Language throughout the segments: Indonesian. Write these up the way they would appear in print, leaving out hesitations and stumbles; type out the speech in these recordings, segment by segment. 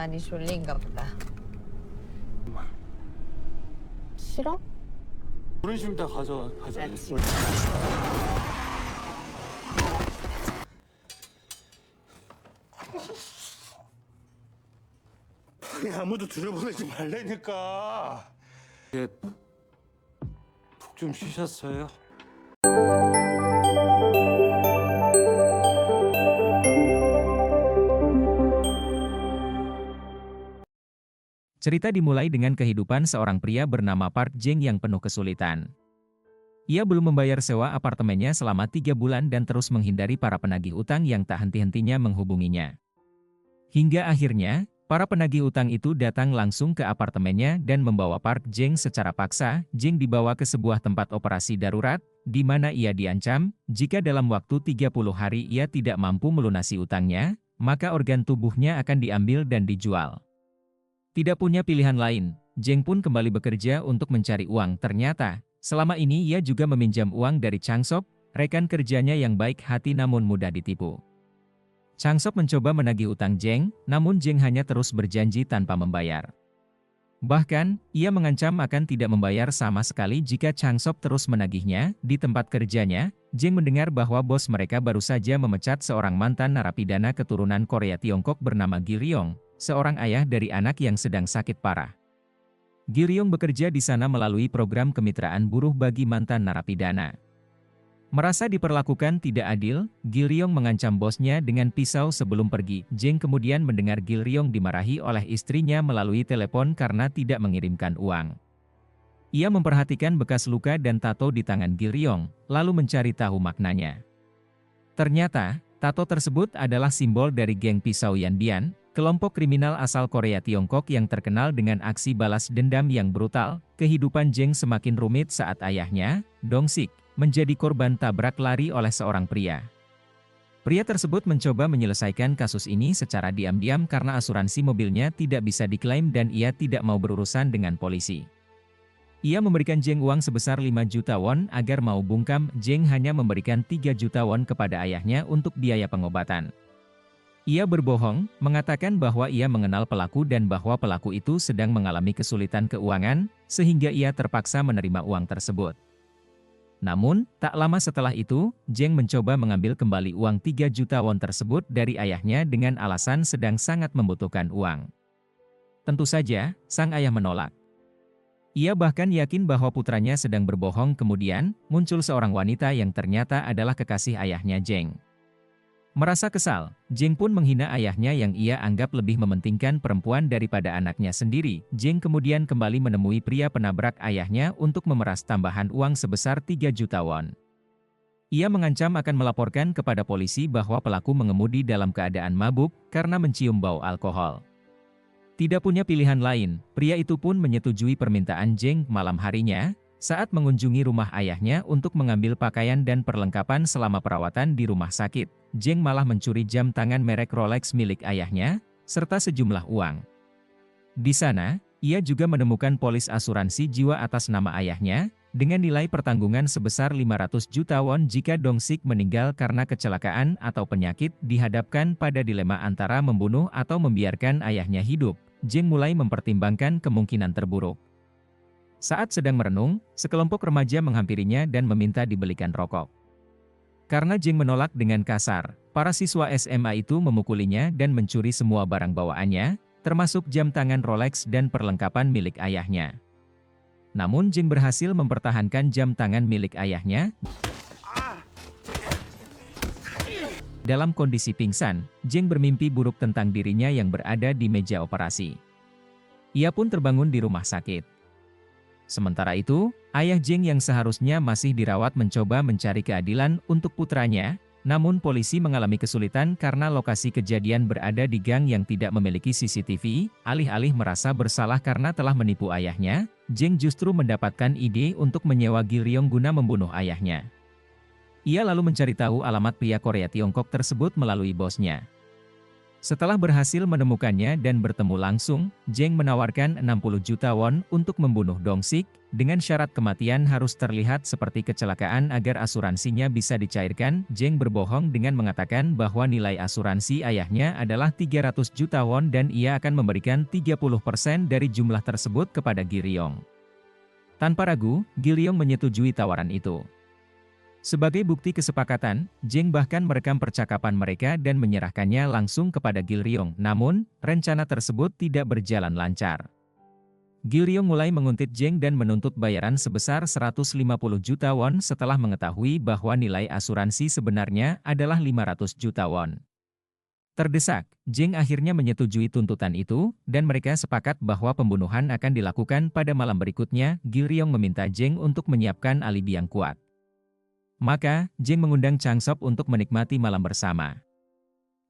많이 졸린가 보다. 싫어? 그런 식으로 다 가자. 그렇지. 아무도 들여보내지 말라니까. 예, 푹 좀 쉬셨어요? Cerita dimulai dengan kehidupan seorang pria bernama Park Jeng yang penuh kesulitan. Ia belum membayar sewa apartemennya selama 3 bulan dan terus menghindari para penagih utang yang tak henti-hentinya menghubunginya. Hingga akhirnya, para penagih utang itu datang langsung ke apartemennya dan membawa Park Jeng secara paksa. Jeng dibawa ke sebuah tempat operasi darurat, di mana ia diancam, jika dalam waktu 30 hari ia tidak mampu melunasi utangnya, maka organ tubuhnya akan diambil dan dijual. Tidak punya pilihan lain, Jeng pun kembali bekerja untuk mencari uang. Ternyata, selama ini ia juga meminjam uang dari Changsop, rekan kerjanya yang baik hati namun mudah ditipu. Changsop mencoba menagih utang Jeng, namun Jeng hanya terus berjanji tanpa membayar. Bahkan, ia mengancam akan tidak membayar sama sekali jika Changsop terus menagihnya. Di tempat kerjanya, Jeng mendengar bahwa bos mereka baru saja memecat seorang mantan narapidana keturunan Korea Tiongkok bernama Gi-ryong, seorang ayah dari anak yang sedang sakit parah. Gi-ryong bekerja di sana melalui program kemitraan buruh bagi mantan narapidana. Merasa diperlakukan tidak adil, Gi-ryong mengancam bosnya dengan pisau sebelum pergi. Jeng kemudian mendengar Gi-ryong dimarahi oleh istrinya melalui telepon karena tidak mengirimkan uang. Ia memperhatikan bekas luka dan tato di tangan Gi-ryong, lalu mencari tahu maknanya. Ternyata, tato tersebut adalah simbol dari geng pisau Yanbian, kelompok kriminal asal Korea Tiongkok yang terkenal dengan aksi balas dendam yang brutal. Kehidupan Jeng semakin rumit saat ayahnya, Dong-sik, menjadi korban tabrak lari oleh seorang pria. Pria tersebut mencoba menyelesaikan kasus ini secara diam-diam karena asuransi mobilnya tidak bisa diklaim dan ia tidak mau berurusan dengan polisi. Ia memberikan Jeng uang sebesar 5 juta won agar mau bungkam. Jeng hanya memberikan 3 juta won kepada ayahnya untuk biaya pengobatan. Ia berbohong, mengatakan bahwa ia mengenal pelaku dan bahwa pelaku itu sedang mengalami kesulitan keuangan, sehingga ia terpaksa menerima uang tersebut. Namun, tak lama setelah itu, Jeng mencoba mengambil kembali uang 3 juta won tersebut dari ayahnya dengan alasan sedang sangat membutuhkan uang. Tentu saja, sang ayah menolak. Ia bahkan yakin bahwa putranya sedang berbohong. Kemudian, muncul seorang wanita yang ternyata adalah kekasih ayahnya Jeng. Merasa kesal, Jeng pun menghina ayahnya yang ia anggap lebih mementingkan perempuan daripada anaknya sendiri. Jeng kemudian kembali menemui pria penabrak ayahnya untuk memeras tambahan uang sebesar 3 juta won. Ia mengancam akan melaporkan kepada polisi bahwa pelaku mengemudi dalam keadaan mabuk karena mencium bau alkohol. Tidak punya pilihan lain, pria itu pun menyetujui permintaan Jeng. Malam harinya, saat mengunjungi rumah ayahnya untuk mengambil pakaian dan perlengkapan selama perawatan di rumah sakit, Jeng malah mencuri jam tangan merek Rolex milik ayahnya, serta sejumlah uang. Di sana, ia juga menemukan polis asuransi jiwa atas nama ayahnya, dengan nilai pertanggungan sebesar 500 juta won jika Dong-sik meninggal karena kecelakaan atau penyakit. Dihadapkan pada dilema antara membunuh atau membiarkan ayahnya hidup, Jeng mulai mempertimbangkan kemungkinan terburuk. Saat sedang merenung, sekelompok remaja menghampirinya dan meminta dibelikan rokok. Karena Jeng menolak dengan kasar, para siswa SMA itu memukulinya dan mencuri semua barang bawaannya, termasuk jam tangan Rolex dan perlengkapan milik ayahnya. Namun Jeng berhasil mempertahankan jam tangan milik ayahnya. Dalam kondisi pingsan, Jeng bermimpi buruk tentang dirinya yang berada di meja operasi. Ia pun terbangun di rumah sakit. Sementara itu, ayah Jeng yang seharusnya masih dirawat mencoba mencari keadilan untuk putranya, namun polisi mengalami kesulitan karena lokasi kejadian berada di gang yang tidak memiliki CCTV. Alih-alih merasa bersalah karena telah menipu ayahnya, Jeng justru mendapatkan ide untuk menyewa Gi-ryong guna membunuh ayahnya. Ia lalu mencari tahu alamat pria Korea Tiongkok tersebut melalui bosnya. Setelah berhasil menemukannya dan bertemu langsung, Jeng menawarkan 60 juta won untuk membunuh Dong-sik, dengan syarat kematian harus terlihat seperti kecelakaan agar asuransinya bisa dicairkan. Jeng berbohong dengan mengatakan bahwa nilai asuransi ayahnya adalah 300 juta won dan ia akan memberikan 30% dari jumlah tersebut kepada Gi-ryong. Tanpa ragu, Gi-ryong menyetujui tawaran itu. Sebagai bukti kesepakatan, Jeng bahkan merekam percakapan mereka dan menyerahkannya langsung kepada Gi-ryong. Namun, rencana tersebut tidak berjalan lancar. Gi-ryong mulai menguntit Jeng dan menuntut bayaran sebesar 150 juta won setelah mengetahui bahwa nilai asuransi sebenarnya adalah 500 juta won. Terdesak, Jeng akhirnya menyetujui tuntutan itu, dan mereka sepakat bahwa pembunuhan akan dilakukan pada malam berikutnya. Gi-ryong meminta Jeng untuk menyiapkan alibi yang kuat. Maka, Jeng mengundang Chang-sop untuk menikmati malam bersama.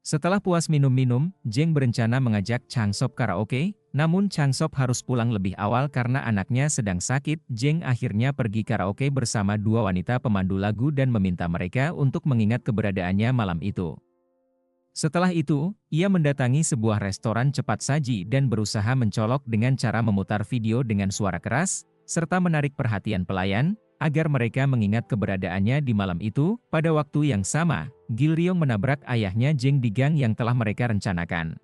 Setelah puas minum-minum, Jeng berencana mengajak Chang-sop karaoke, namun Chang-sop harus pulang lebih awal karena anaknya sedang sakit. Jeng akhirnya pergi karaoke bersama dua wanita pemandu lagu dan meminta mereka untuk mengingat keberadaannya malam itu. Setelah itu, ia mendatangi sebuah restoran cepat saji dan berusaha mencolok dengan cara memutar video dengan suara keras, serta menarik perhatian pelayan, agar mereka mengingat keberadaannya di malam itu. Pada waktu yang sama, Gi-ryong menabrak ayahnya Jeng di gang yang telah mereka rencanakan.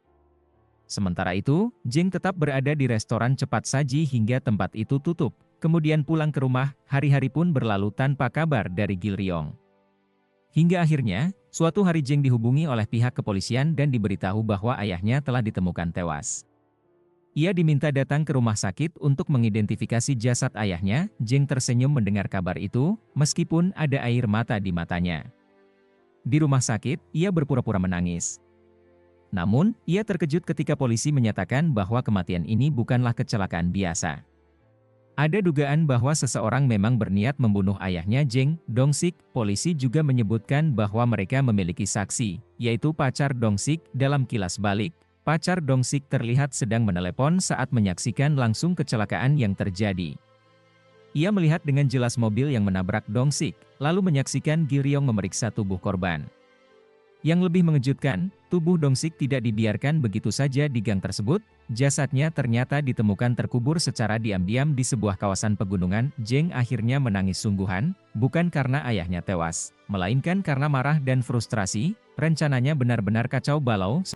Sementara itu, Jeng tetap berada di restoran cepat saji hingga tempat itu tutup, kemudian pulang ke rumah. Hari-hari pun berlalu tanpa kabar dari Gi-ryong. Hingga akhirnya, suatu hari Jeng dihubungi oleh pihak kepolisian dan diberitahu bahwa ayahnya telah ditemukan tewas. Ia diminta datang ke rumah sakit untuk mengidentifikasi jasad ayahnya. Jeng tersenyum mendengar kabar itu, meskipun ada air mata di matanya. Di rumah sakit, ia berpura-pura menangis. Namun, ia terkejut ketika polisi menyatakan bahwa kematian ini bukanlah kecelakaan biasa. Ada dugaan bahwa seseorang memang berniat membunuh ayahnya Jeng, Dong-sik. Polisi juga menyebutkan bahwa mereka memiliki saksi, yaitu pacar Dong-sik. Dalam kilas balik, pacar Dong-sik terlihat sedang menelepon saat menyaksikan langsung kecelakaan yang terjadi. Ia melihat dengan jelas mobil yang menabrak Dong-sik, lalu menyaksikan Gi-ryong memeriksa tubuh korban. Yang lebih mengejutkan, tubuh Dong-sik tidak dibiarkan begitu saja di gang tersebut. Jasadnya ternyata ditemukan terkubur secara diam-diam di sebuah kawasan pegunungan. Jeng akhirnya menangis sungguhan, bukan karena ayahnya tewas, melainkan karena marah dan frustrasi. Rencananya benar-benar kacau balau.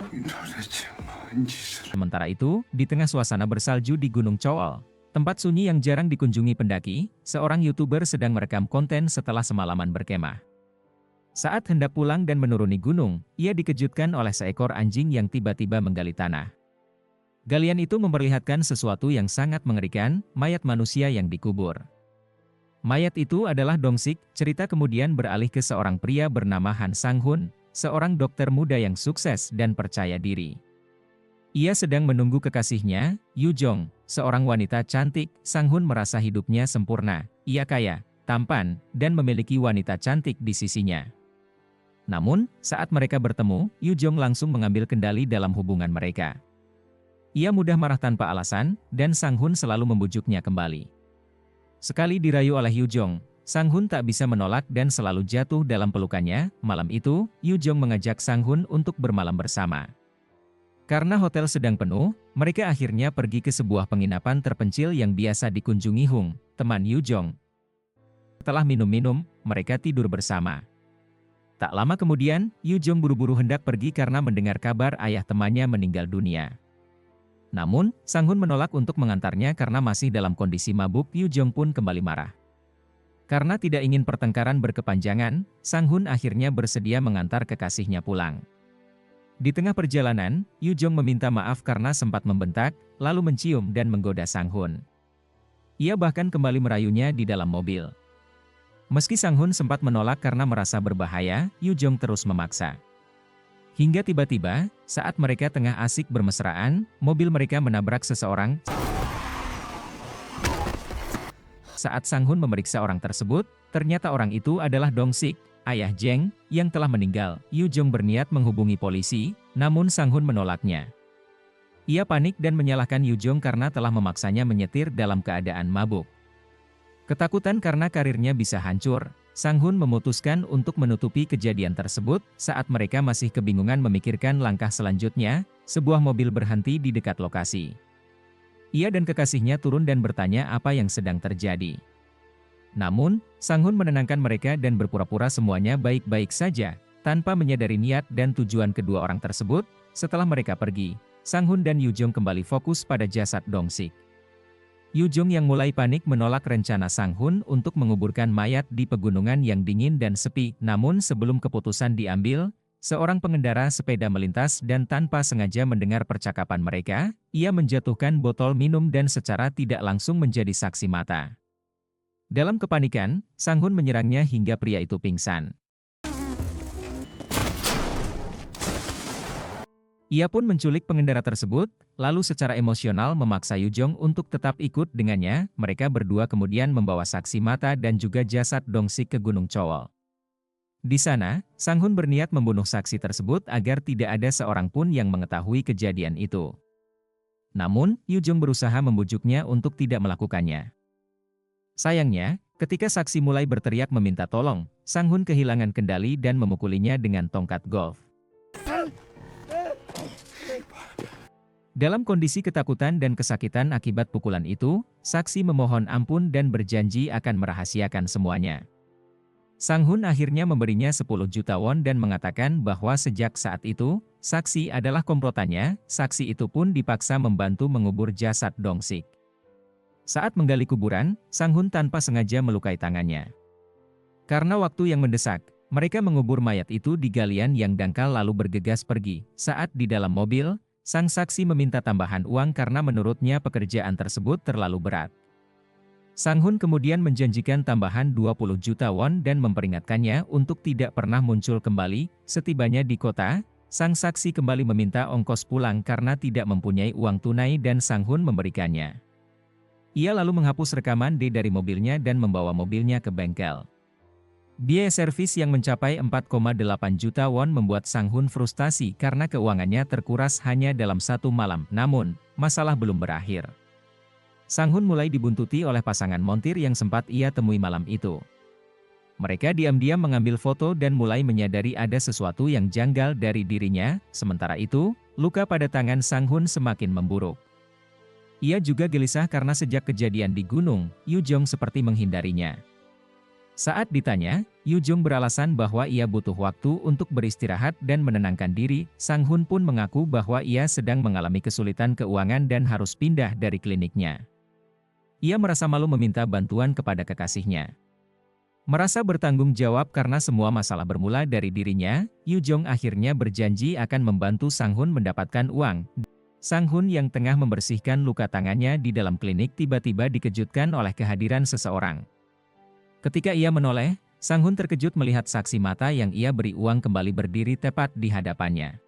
Sementara itu, di tengah suasana bersalju di Gunung Chool, tempat sunyi yang jarang dikunjungi pendaki, seorang YouTuber sedang merekam konten setelah semalaman berkemah. Saat hendak pulang dan menuruni gunung, ia dikejutkan oleh seekor anjing yang tiba-tiba menggali tanah. Galian itu memperlihatkan sesuatu yang sangat mengerikan, mayat manusia yang dikubur. Mayat itu adalah Dong-sik. Cerita kemudian beralih ke seorang pria bernama Han Sang-hun, seorang dokter muda yang sukses dan percaya diri. Ia sedang menunggu kekasihnya, Yu-jong, seorang wanita cantik. Sang-hun merasa hidupnya sempurna, ia kaya, tampan, dan memiliki wanita cantik di sisinya. Namun, saat mereka bertemu, Yu-jong langsung mengambil kendali dalam hubungan mereka. Ia mudah marah tanpa alasan, dan Sang-hun selalu membujuknya kembali. Sekali dirayu oleh Yu-jong, Sang-hun tak bisa menolak dan selalu jatuh dalam pelukannya. Malam itu, Yu-jong mengajak Sang-hun untuk bermalam bersama. Karena hotel sedang penuh, mereka akhirnya pergi ke sebuah penginapan terpencil yang biasa dikunjungi Hung, teman Yu-jong. Setelah minum-minum, mereka tidur bersama. Tak lama kemudian, Yu-jong buru-buru hendak pergi karena mendengar kabar ayah temannya meninggal dunia. Namun, Sang-hun menolak untuk mengantarnya karena masih dalam kondisi mabuk. Yu-jong pun kembali marah. Karena tidak ingin pertengkaran berkepanjangan, Sang-hun akhirnya bersedia mengantar kekasihnya pulang. Di tengah perjalanan, Yu-jong meminta maaf karena sempat membentak, lalu mencium dan menggoda Sang-hun. Ia bahkan kembali merayunya di dalam mobil. Meski Sang-hun sempat menolak karena merasa berbahaya, Yu-jong terus memaksa. Hingga tiba-tiba, saat mereka tengah asik bermesraan, mobil mereka menabrak seseorang. Saat Sang-hun memeriksa orang tersebut, ternyata orang itu adalah Dong-sik, ayah Jeng, yang telah meninggal. Yu-jong berniat menghubungi polisi, namun Sang-hun menolaknya. Ia panik dan menyalahkan Yu-jong karena telah memaksanya menyetir dalam keadaan mabuk. Ketakutan karena karirnya bisa hancur, Sang Hun memutuskan untuk menutupi kejadian tersebut. Saat mereka masih kebingungan memikirkan langkah selanjutnya, sebuah mobil berhenti di dekat lokasi. Ia dan kekasihnya turun dan bertanya apa yang sedang terjadi. Namun, Sang Hun menenangkan mereka dan berpura-pura semuanya baik-baik saja, tanpa menyadari niat dan tujuan kedua orang tersebut. Setelah mereka pergi, Sang Hun dan Yu Jong kembali fokus pada jasad Dong Sik. Yu Jong yang mulai panik menolak rencana Sang Hun untuk menguburkan mayat di pegunungan yang dingin dan sepi. Namun sebelum keputusan diambil, seorang pengendara sepeda melintas dan tanpa sengaja mendengar percakapan mereka, ia menjatuhkan botol minum dan secara tidak langsung menjadi saksi mata. Dalam kepanikan, Sang Hun menyerangnya hingga pria itu pingsan. Ia pun menculik pengendara tersebut, lalu secara emosional memaksa Yu Jong untuk tetap ikut dengannya. Mereka berdua kemudian membawa saksi mata dan juga jasad Dong Sik ke Gunung Chowol. Di sana, Sang Hun berniat membunuh saksi tersebut agar tidak ada seorang pun yang mengetahui kejadian itu. Namun, Yu Jong berusaha membujuknya untuk tidak melakukannya. Sayangnya, ketika saksi mulai berteriak meminta tolong, Sang Hun kehilangan kendali dan memukulinya dengan tongkat golf. Dalam kondisi ketakutan dan kesakitan akibat pukulan itu, saksi memohon ampun dan berjanji akan merahasiakan semuanya. Sang Hun akhirnya memberinya 10 juta won dan mengatakan bahwa sejak saat itu, saksi adalah komplotannya. Saksi itu pun dipaksa membantu mengubur jasad Dong Sik. Saat menggali kuburan, Sang Hun tanpa sengaja melukai tangannya. Karena waktu yang mendesak, mereka mengubur mayat itu di galian yang dangkal lalu bergegas pergi. Saat di dalam mobil, sang saksi meminta tambahan uang karena menurutnya pekerjaan tersebut terlalu berat. Sang Hun kemudian menjanjikan tambahan 20 juta won dan memperingatkannya untuk tidak pernah muncul kembali. Setibanya di kota, sang saksi kembali meminta ongkos pulang karena tidak mempunyai uang tunai dan Sang Hun memberikannya. Ia lalu menghapus rekaman D dari mobilnya dan membawa mobilnya ke bengkel. Biaya servis yang mencapai 4,8 juta won membuat Sang Hun frustasi karena keuangannya terkuras hanya dalam satu malam. Namun, masalah belum berakhir. Sang Hun mulai dibuntuti oleh pasangan montir yang sempat ia temui malam itu. Mereka diam-diam mengambil foto dan mulai menyadari ada sesuatu yang janggal dari dirinya. Sementara itu, luka pada tangan Sang Hun semakin memburuk. Ia juga gelisah karena sejak kejadian di gunung, Yu Jong seperti menghindarinya. Saat ditanya, Yu Jong beralasan bahwa ia butuh waktu untuk beristirahat dan menenangkan diri. Sang Hun pun mengaku bahwa ia sedang mengalami kesulitan keuangan dan harus pindah dari kliniknya. Ia merasa malu meminta bantuan kepada kekasihnya. Merasa bertanggung jawab karena semua masalah bermula dari dirinya, Yu Jong akhirnya berjanji akan membantu Sang Hun mendapatkan uang. Sang Hun yang tengah membersihkan luka tangannya di dalam klinik tiba-tiba dikejutkan oleh kehadiran seseorang. Ketika ia menoleh, Sang Hun terkejut melihat saksi mata yang ia beri uang kembali berdiri tepat di hadapannya.